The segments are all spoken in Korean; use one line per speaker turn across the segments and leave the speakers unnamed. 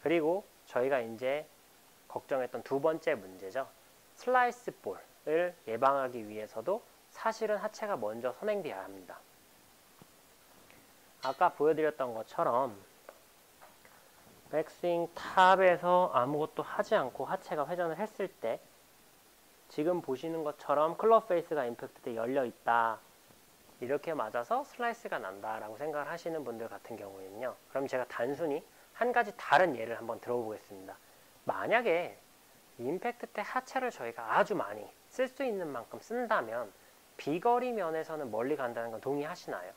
그리고 저희가 이제 걱정했던 두 번째 문제죠. 슬라이스 볼을 예방하기 위해서도 사실은 하체가 먼저 선행되어야 합니다. 아까 보여드렸던 것처럼 백스윙 탑에서 아무것도 하지 않고 하체가 회전을 했을 때 지금 보시는 것처럼 클럽 페이스가 임팩트 때 열려 있다. 이렇게 맞아서 슬라이스가 난다라고 생각을 하시는 분들 같은 경우에는요. 그럼 제가 단순히 한 가지 다른 예를 한번 들어보겠습니다. 만약에 임팩트 때 하체를 저희가 아주 많이 쓸 수 있는 만큼 쓴다면 비거리 면에서는 멀리 간다는 건 동의하시나요?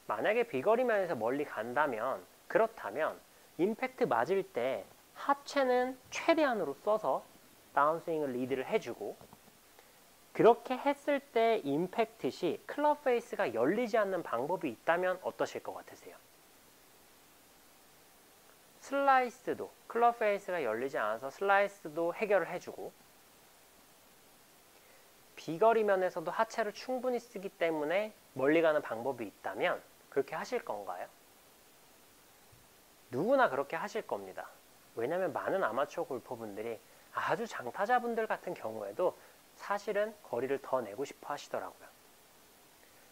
만약에 비거리 면에서 멀리 간다면 그렇다면 임팩트 맞을 때 하체는 최대한으로 써서 다운스윙을 리드를 해주고 그렇게 했을 때 임팩트 시 클럽 페이스가 열리지 않는 방법이 있다면 어떠실 것 같으세요? 슬라이스도 클럽 페이스가 열리지 않아서 슬라이스도 해결을 해주고 비거리 면에서도 하체를 충분히 쓰기 때문에 멀리 가는 방법이 있다면 그렇게 하실 건가요? 누구나 그렇게 하실 겁니다. 왜냐하면 많은 아마추어 골퍼분들이 아주 장타자분들 같은 경우에도 사실은 거리를 더 내고 싶어 하시더라고요.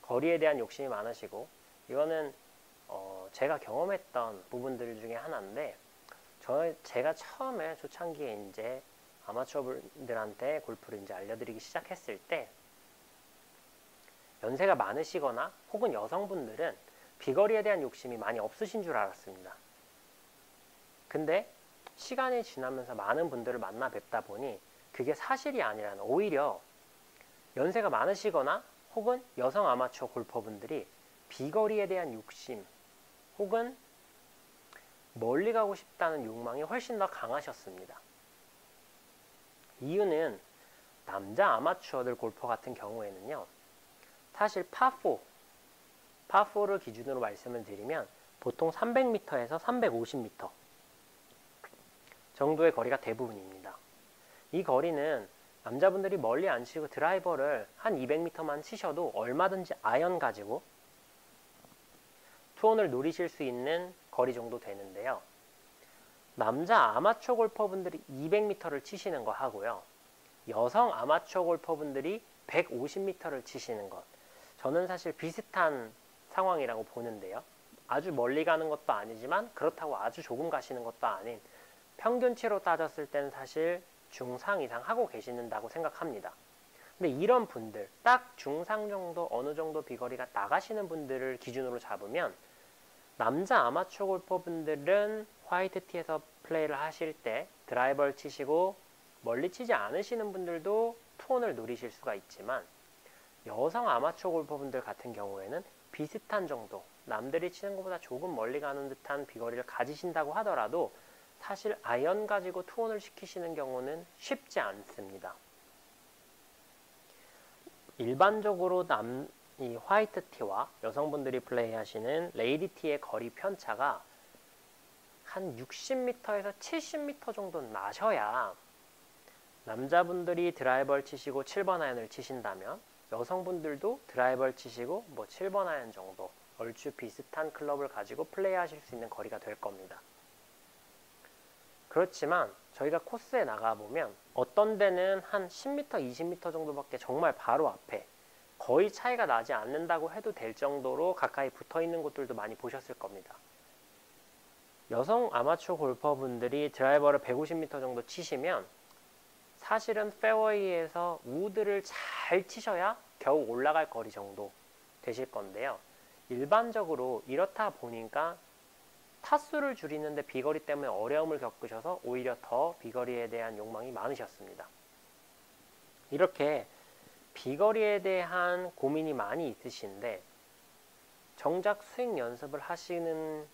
거리에 대한 욕심이 많으시고 이거는 제가 경험했던 부분들 중에 하나인데 제가 처음에 초창기에 이제 아마추어분들한테 골프를 이제 알려드리기 시작했을 때 연세가 많으시거나 혹은 여성분들은 비거리에 대한 욕심이 많이 없으신 줄 알았습니다. 근데 시간이 지나면서 많은 분들을 만나 뵙다 보니 그게 사실이 아니라는 오히려 연세가 많으시거나 혹은 여성 아마추어 골퍼분들이 비거리에 대한 욕심 혹은 멀리 가고 싶다는 욕망이 훨씬 더 강하셨습니다. 이유는 남자 아마추어들 골퍼 같은 경우에는요. 사실 파4를 기준으로 말씀을 드리면 보통 300m에서 350m 정도의 거리가 대부분입니다. 이 거리는 남자분들이 멀리 안 치고 드라이버를 한 200m만 치셔도 얼마든지 아이언 가지고 투혼을 노리실 수 있는 거리 정도 되는데요. 남자 아마추어 골퍼분들이 200m를 치시는 거 하고요. 여성 아마추어 골퍼분들이 150m를 치시는 것. 저는 사실 비슷한 상황이라고 보는데요. 아주 멀리 가는 것도 아니지만 그렇다고 아주 조금 가시는 것도 아닌 평균치로 따졌을 때는 사실 중상 이상 하고 계시는다고 생각합니다. 근데 이런 분들, 딱 중상 정도 어느 정도 비거리가 나가시는 분들을 기준으로 잡으면 남자 아마추어 골퍼분들은 화이트티에서 플레이를 하실 때 드라이버를 치시고 멀리 치지 않으시는 분들도 투혼을 노리실 수가 있지만 여성 아마추어 골퍼분들 같은 경우에는 비슷한 정도, 남들이 치는 것보다 조금 멀리 가는 듯한 비거리를 가지신다고 하더라도 사실 아이언 가지고 투혼을 시키시는 경우는 쉽지 않습니다. 일반적으로 이 화이트티와 여성분들이 플레이하시는 레이디티의 거리 편차가 한 60m에서 70m 정도 나셔야 남자분들이 드라이버를 치시고 7번 아이언을 치신다면 여성분들도 드라이버를 치시고 뭐 7번 아이언 정도 얼추 비슷한 클럽을 가지고 플레이하실 수 있는 거리가 될 겁니다. 그렇지만 저희가 코스에 나가보면 어떤 데는 한 10m, 20m 정도밖에 정말 바로 앞에 거의 차이가 나지 않는다고 해도 될 정도로 가까이 붙어있는 곳들도 많이 보셨을 겁니다. 여성 아마추어 골퍼분들이 드라이버를 150m 정도 치시면 사실은 페어웨이에서 우드를 잘 치셔야 겨우 올라갈 거리 정도 되실 건데요. 일반적으로 이렇다 보니까 타수를 줄이는데 비거리 때문에 어려움을 겪으셔서 오히려 더 비거리에 대한 욕망이 많으셨습니다. 이렇게 비거리에 대한 고민이 많이 있으신데 정작 스윙 연습을 하시는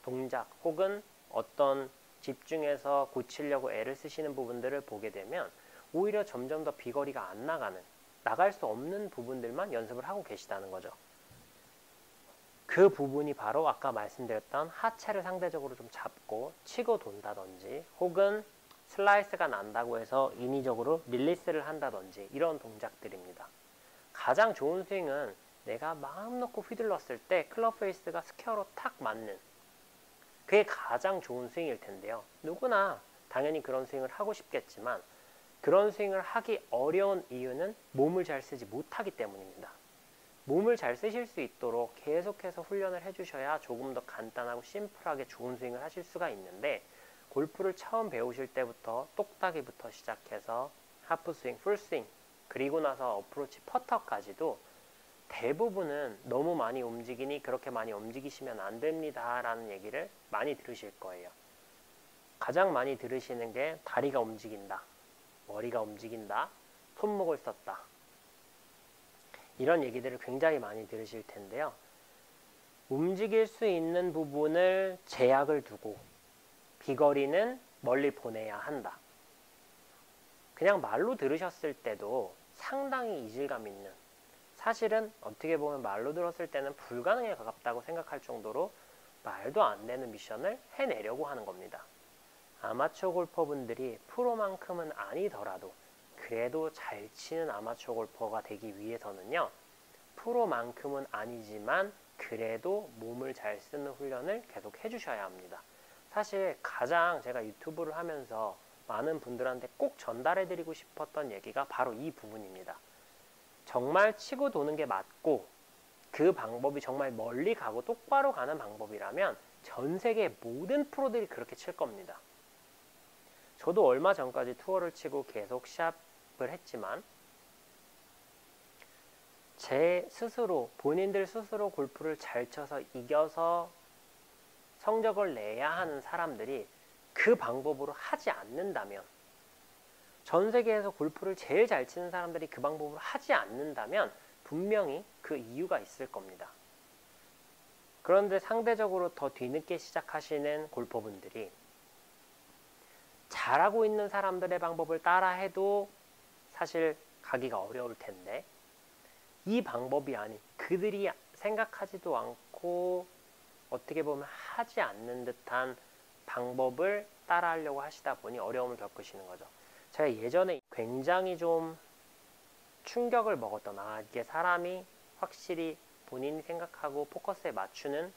동작 혹은 어떤 집중해서 고치려고 애를 쓰시는 부분들을 보게 되면 오히려 점점 더 비거리가 안 나갈 수 없는 부분들만 연습을 하고 계시다는 거죠. 그 부분이 바로 아까 말씀드렸던 하체를 상대적으로 좀 잡고 치고 돈다든지 혹은 슬라이스가 난다고 해서 인위적으로 릴리스를 한다든지 이런 동작들입니다. 가장 좋은 스윙은 내가 마음 놓고 휘둘렀을 때 클럽 페이스가 스퀘어로 탁 맞는 그게 가장 좋은 스윙일 텐데요. 누구나 당연히 그런 스윙을 하고 싶겠지만 그런 스윙을 하기 어려운 이유는 몸을 잘 쓰지 못하기 때문입니다. 몸을 잘 쓰실 수 있도록 계속해서 훈련을 해주셔야 조금 더 간단하고 심플하게 좋은 스윙을 하실 수가 있는데, 골프를 처음 배우실 때부터 똑딱이부터 시작해서 하프스윙, 풀스윙, 그리고 나서 어프로치, 퍼터까지도 대부분은 너무 많이 움직이니 그렇게 많이 움직이시면 안 됩니다 라는 얘기를 많이 들으실 거예요. 가장 많이 들으시는 게 다리가 움직인다, 머리가 움직인다, 손목을 썼다, 이런 얘기들을 굉장히 많이 들으실 텐데요. 움직일 수 있는 부분을 제약을 두고 비거리는 멀리 보내야 한다. 그냥 말로 들으셨을 때도 상당히 이질감 있는, 사실은 어떻게 보면 말로 들었을 때는 불가능에 가깝다고 생각할 정도로 말도 안 되는 미션을 해내려고 하는 겁니다. 아마추어 골퍼분들이 프로만큼은 아니더라도 그래도 잘 치는 아마추어 골퍼가 되기 위해서는요, 프로만큼은 아니지만 그래도 몸을 잘 쓰는 훈련을 계속 해주셔야 합니다. 사실 가장 제가 유튜브를 하면서 많은 분들한테 꼭 전달해드리고 싶었던 얘기가 바로 이 부분입니다. 정말 치고 도는 게 맞고 그 방법이 정말 멀리 가고 똑바로 가는 방법이라면 전 세계 모든 프로들이 그렇게 칠 겁니다. 저도 얼마 전까지 투어를 치고 계속 시합을 했지만 제 스스로, 본인들 스스로 골프를 잘 쳐서 이겨서 성적을 내야 하는 사람들이 그 방법으로 하지 않는다면, 전 세계에서 골프를 제일 잘 치는 사람들이 그 방법으로 하지 않는다면 분명히 그 이유가 있을 겁니다. 그런데 상대적으로 더 뒤늦게 시작하시는 골퍼분들이 잘하고 있는 사람들의 방법을 따라해도 사실 가기가 어려울 텐데, 이 방법이 아닌 그들이 생각하지도 않고 어떻게 보면 하지 않는 듯한 방법을 따라하려고 하시다 보니 어려움을 겪으시는 거죠. 제가 예전에 굉장히 좀 충격을 먹었던, 이게 사람이 확실히 본인이 생각하고 포커스에 맞추는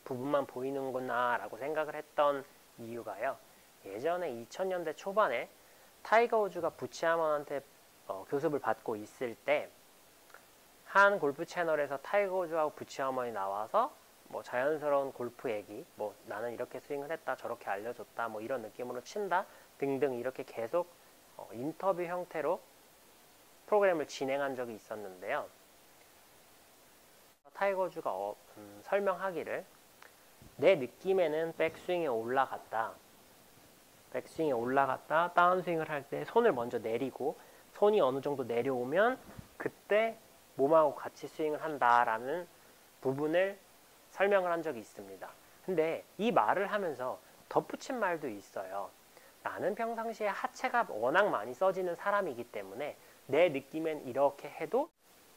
부분만 보이는구나 라고 생각을 했던 이유가요, 예전에 2000년대 초반에 타이거 우즈가 부치 하먼한테 교습을 받고 있을 때 한 골프 채널에서 타이거 우즈하고 부치 하먼이 나와서 뭐 자연스러운 골프 얘기, 뭐 나는 이렇게 스윙을 했다, 저렇게 알려줬다, 뭐 이런 느낌으로 친다 등등 이렇게 계속 인터뷰 형태로 프로그램을 진행한 적이 있었는데요. 타이거 우즈가 설명하기를, 내 느낌에는 백스윙에 올라갔다, 백스윙에 올라갔다, 다운스윙을 할 때 손을 먼저 내리고 손이 어느 정도 내려오면 그때 몸하고 같이 스윙을 한다라는 부분을 설명을 한 적이 있습니다. 근데 이 말을 하면서 덧붙인 말도 있어요. 나는 평상시에 하체가 워낙 많이 써지는 사람이기 때문에 내 느낌엔 이렇게 해도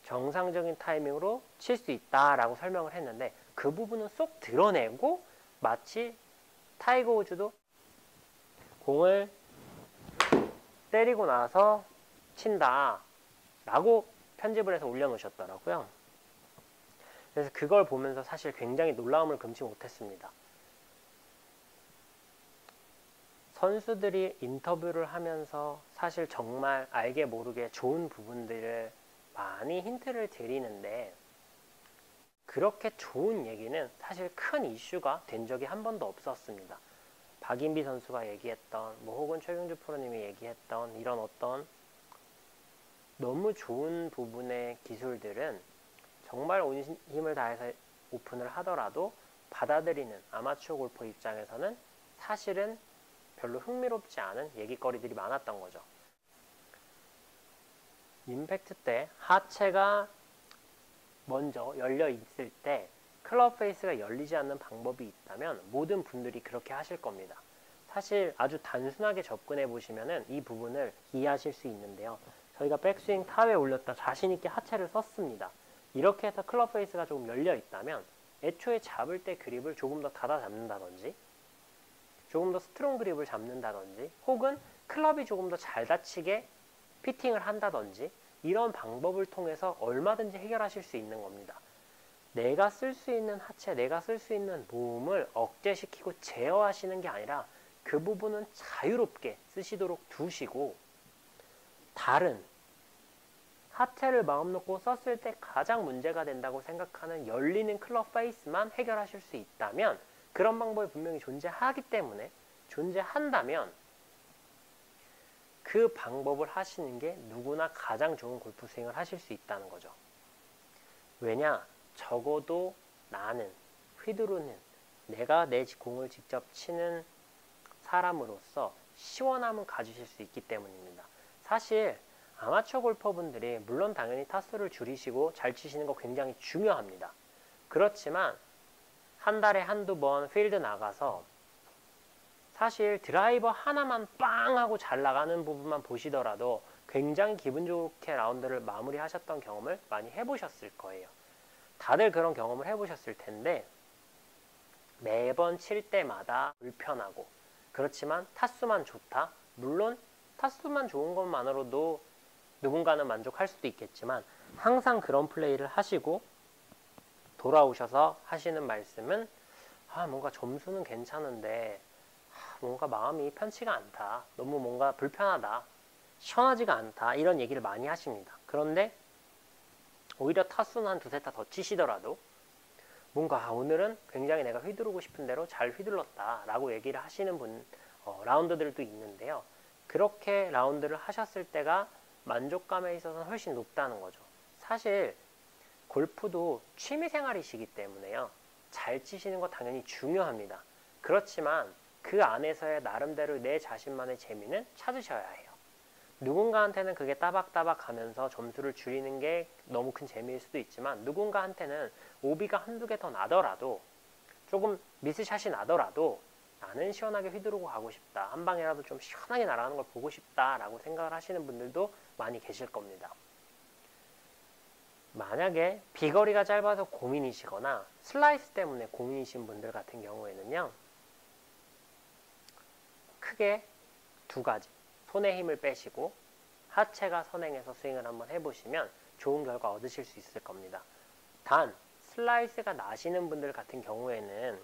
정상적인 타이밍으로 칠 수 있다라고 설명을 했는데, 그 부분은 쏙 드러내고 마치 타이거 우즈도 공을 때리고 나서 친다 라고 편집을 해서 올려놓으셨더라고요. 그래서 그걸 보면서 사실 굉장히 놀라움을 금치 못했습니다. 선수들이 인터뷰를 하면서 사실 정말 알게 모르게 좋은 부분들을 많이 힌트를 드리는데, 그렇게 좋은 얘기는 사실 큰 이슈가 된 적이 한 번도 없었습니다. 박인비 선수가 얘기했던, 뭐 혹은 최경주 프로님이 얘기했던 이런 어떤 너무 좋은 부분의 기술들은 정말 온 힘을 다해서 오픈을 하더라도 받아들이는 아마추어 골퍼 입장에서는 사실은 별로 흥미롭지 않은 얘기거리들이 많았던 거죠. 임팩트 때 하체가 먼저 열려 있을 때 클럽 페이스가 열리지 않는 방법이 있다면 모든 분들이 그렇게 하실 겁니다. 사실 아주 단순하게 접근해 보시면은 이 부분을 이해하실 수 있는데요. 저희가 백스윙 탑에 올렸다 자신 있게 하체를 썼습니다. 이렇게 해서 클럽 페이스가 조금 열려 있다면 애초에 잡을 때 그립을 조금 더 닫아 잡는다든지, 조금 더 스트롱 그립을 잡는다든지, 혹은 클럽이 조금 더 잘 닫히게 피팅을 한다든지, 이런 방법을 통해서 얼마든지 해결하실 수 있는 겁니다. 내가 쓸 수 있는 하체, 내가 쓸 수 있는 모음을 억제시키고 제어하시는 게 아니라 그 부분은 자유롭게 쓰시도록 두시고, 다른 하체를 마음 놓고 썼을 때 가장 문제가 된다고 생각하는 열리는 클럽 페이스만 해결하실 수 있다면, 그런 방법이 분명히 존재하기 때문에, 존재한다면 그 방법을 하시는 게 누구나 가장 좋은 골프 스윙을 하실 수 있다는 거죠. 왜냐? 적어도 나는, 휘두르는, 내가 내 공을 직접 치는 사람으로서 시원함은 가지실 수 있기 때문입니다. 사실 아마추어 골퍼분들이 물론 당연히 타수를 줄이시고 잘 치시는 거 굉장히 중요합니다. 그렇지만 한 달에 한두 번 필드 나가서 사실 드라이버 하나만 빵 하고 잘 나가는 부분만 보시더라도 굉장히 기분 좋게 라운드를 마무리하셨던 경험을 많이 해보셨을 거예요. 다들 그런 경험을 해보셨을 텐데, 매번 칠 때마다 불편하고, 그렇지만 타수만 좋다? 물론 타수만 좋은 것만으로도 누군가는 만족할 수도 있겠지만, 항상 그런 플레이를 하시고 돌아오셔서 하시는 말씀은, 뭔가 점수는 괜찮은데 뭔가 마음이 편치가 않다, 너무 뭔가 불편하다, 시원하지가 않다, 이런 얘기를 많이 하십니다. 그런데 오히려 타수는 한 두세 타 더 치시더라도 뭔가 오늘은 굉장히 내가 휘두르고 싶은 대로 잘 휘둘렀다 라고 얘기를 하시는 라운드들도 있는데요. 그렇게 라운드를 하셨을 때가 만족감에 있어서는 훨씬 높다는 거죠. 사실 골프도 취미생활이시기 때문에요, 잘 치시는 거 당연히 중요합니다. 그렇지만 그 안에서의 나름대로 내 자신만의 재미는 찾으셔야 해요. 누군가한테는 그게 따박따박 가면서 점수를 줄이는 게 너무 큰 재미일 수도 있지만, 누군가한테는 오비가 한두 개 더 나더라도, 조금 미스샷이 나더라도 나는 시원하게 휘두르고 가고 싶다, 한 방이라도 좀 시원하게 날아가는 걸 보고 싶다 라고 생각을 하시는 분들도 많이 계실 겁니다. 만약에 비거리가 짧아서 고민이시거나 슬라이스 때문에 고민이신 분들 같은 경우에는요, 크게 두 가지, 손에 힘을 빼시고 하체가 선행해서 스윙을 한번 해보시면 좋은 결과 얻으실 수 있을 겁니다. 단 슬라이스가 나시는 분들 같은 경우에는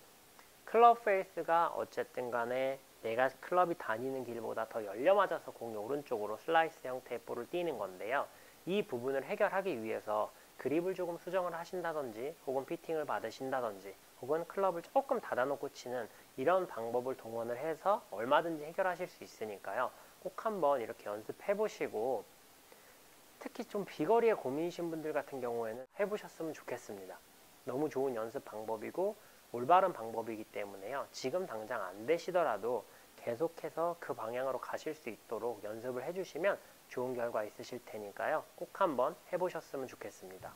클럽 페이스가 어쨌든 간에 내가 클럽이 다니는 길보다 더 열려 맞아서 공이 오른쪽으로 슬라이스 형태의 볼을 띄는 건데요. 이 부분을 해결하기 위해서 그립을 조금 수정을 하신다든지, 혹은 피팅을 받으신다든지, 혹은 클럽을 조금 닫아놓고 치는 이런 방법을 동원을 해서 얼마든지 해결하실 수 있으니까요. 꼭 한번 이렇게 연습해 보시고, 특히 좀 비거리에 고민이신 분들 같은 경우에는 해보셨으면 좋겠습니다. 너무 좋은 연습 방법이고 올바른 방법이기 때문에요, 지금 당장 안 되시더라도 계속해서 그 방향으로 가실 수 있도록 연습을 해주시면 좋은 결과 있으실 테니까요, 꼭 한번 해보셨으면 좋겠습니다.